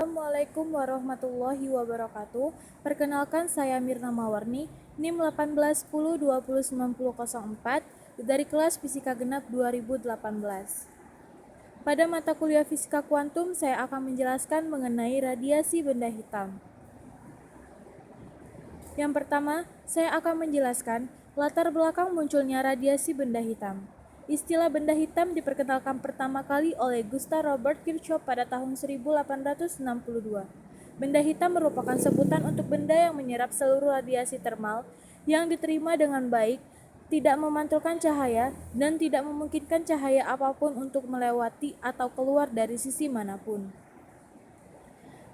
Assalamualaikum warahmatullahi wabarakatuh. Perkenalkan saya Mirna Mawarni, NIM 1810209004 dari kelas Fisika Genap 2018. Pada mata kuliah Fisika Kuantum, saya akan menjelaskan mengenai radiasi benda hitam. Yang pertama, saya akan menjelaskan latar belakang munculnya radiasi benda hitam. Istilah benda hitam diperkenalkan pertama kali oleh Gustav Robert Kirchhoff pada tahun 1862. Benda hitam merupakan sebutan untuk benda yang menyerap seluruh radiasi termal yang diterima dengan baik, tidak memantulkan cahaya, dan tidak memungkinkan cahaya apapun untuk melewati atau keluar dari sisi manapun.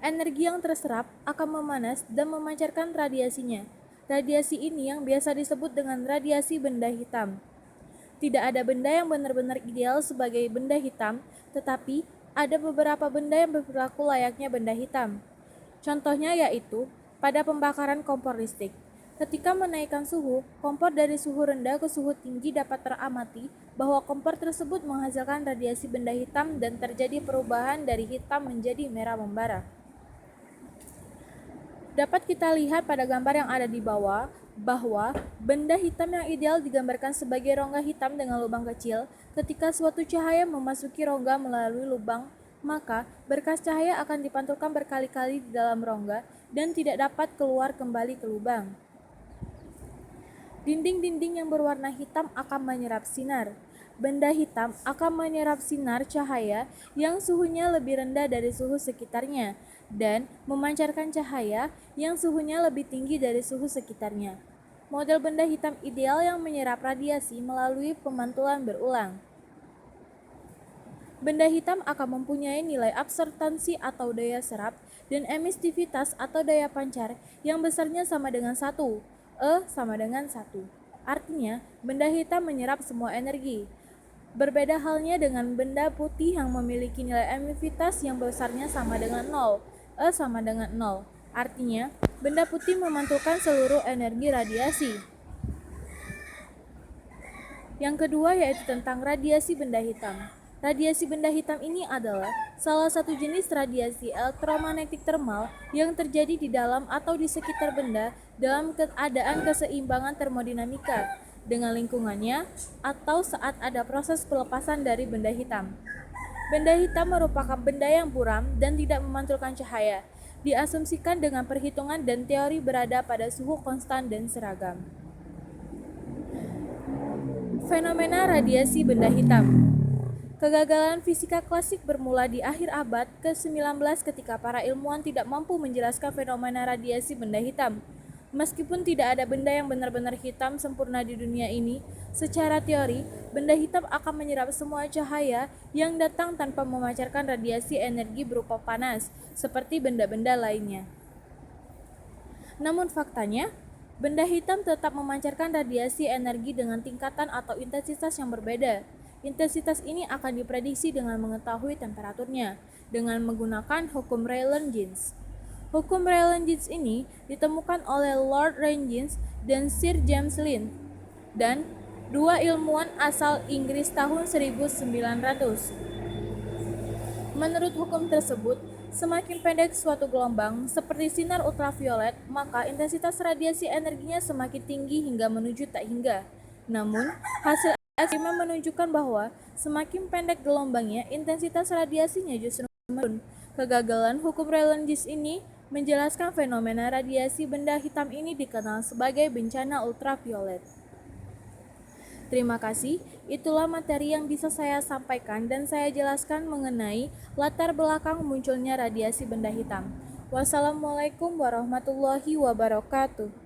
Energi yang terserap akan memanas dan memancarkan radiasinya. Radiasi ini yang biasa disebut dengan radiasi benda hitam. Tidak ada benda yang benar-benar ideal sebagai benda hitam, tetapi ada beberapa benda yang berperilaku layaknya benda hitam. Contohnya yaitu pada pembakaran kompor listrik. Ketika menaikkan suhu, kompor dari suhu rendah ke suhu tinggi dapat teramati bahwa kompor tersebut menghasilkan radiasi benda hitam dan terjadi perubahan dari hitam menjadi merah membara. Dapat kita lihat pada gambar yang ada di bawah bahwa benda hitam yang ideal digambarkan sebagai rongga hitam dengan lubang kecil. Ketika suatu cahaya memasuki rongga melalui lubang, maka berkas cahaya akan dipantulkan berkali-kali di dalam rongga dan tidak dapat keluar kembali ke lubang. Dinding-dinding yang berwarna hitam akan menyerap sinar. Benda hitam akan menyerap sinar cahaya yang suhunya lebih rendah dari suhu sekitarnya dan memancarkan cahaya yang suhunya lebih tinggi dari suhu sekitarnya. Model benda hitam ideal yang menyerap radiasi melalui pemantulan berulang. Benda hitam akan mempunyai nilai absorptansi atau daya serap dan emisivitas atau daya pancar yang besarnya sama dengan 1. E sama dengan 1. Artinya, benda hitam menyerap semua energi. Berbeda halnya dengan benda putih yang memiliki nilai emisivitas yang besarnya sama dengan 0. E sama dengan 0. Artinya, benda putih memantulkan seluruh energi radiasi. Yang kedua yaitu tentang radiasi benda hitam. Radiasi benda hitam ini adalah salah satu jenis radiasi elektromagnetik termal yang terjadi di dalam atau di sekitar benda dalam keadaan keseimbangan termodinamika dengan lingkungannya atau saat ada proses pelepasan dari benda hitam. Benda hitam merupakan benda yang buram dan tidak memantulkan cahaya. Diasumsikan dengan perhitungan dan teori berada pada suhu konstan dan seragam. Fenomena radiasi benda hitam. Kegagalan fisika klasik bermula di akhir abad ke-19 ketika para ilmuwan tidak mampu menjelaskan fenomena radiasi benda hitam. Meskipun tidak ada benda yang benar-benar hitam sempurna di dunia ini, secara teori, benda hitam akan menyerap semua cahaya yang datang tanpa memancarkan radiasi energi berupa panas, seperti benda-benda lainnya. Namun faktanya, benda hitam tetap memancarkan radiasi energi dengan tingkatan atau intensitas yang berbeda. Intensitas ini akan diprediksi dengan mengetahui temperaturnya, dengan menggunakan hukum Rayleigh-Jeans. Hukum Rayleigh-Jeans ini ditemukan oleh Lord Rayleigh dan Sir James Lind, dan dua ilmuwan asal Inggris tahun 1900. Menurut hukum tersebut, semakin pendek suatu gelombang, seperti sinar ultraviolet, maka intensitas radiasi energinya semakin tinggi hingga menuju tak hingga. Namun, hasil eksperimen menunjukkan bahwa semakin pendek gelombangnya, intensitas radiasinya justru menurun. Kegagalan hukum Rayleigh-Jeans ini menjelaskan fenomena radiasi benda hitam ini dikenal sebagai bencana ultraviolet. Terima kasih, itulah materi yang bisa saya sampaikan dan saya jelaskan mengenai latar belakang munculnya radiasi benda hitam. Wassalamualaikum warahmatullahi wabarakatuh.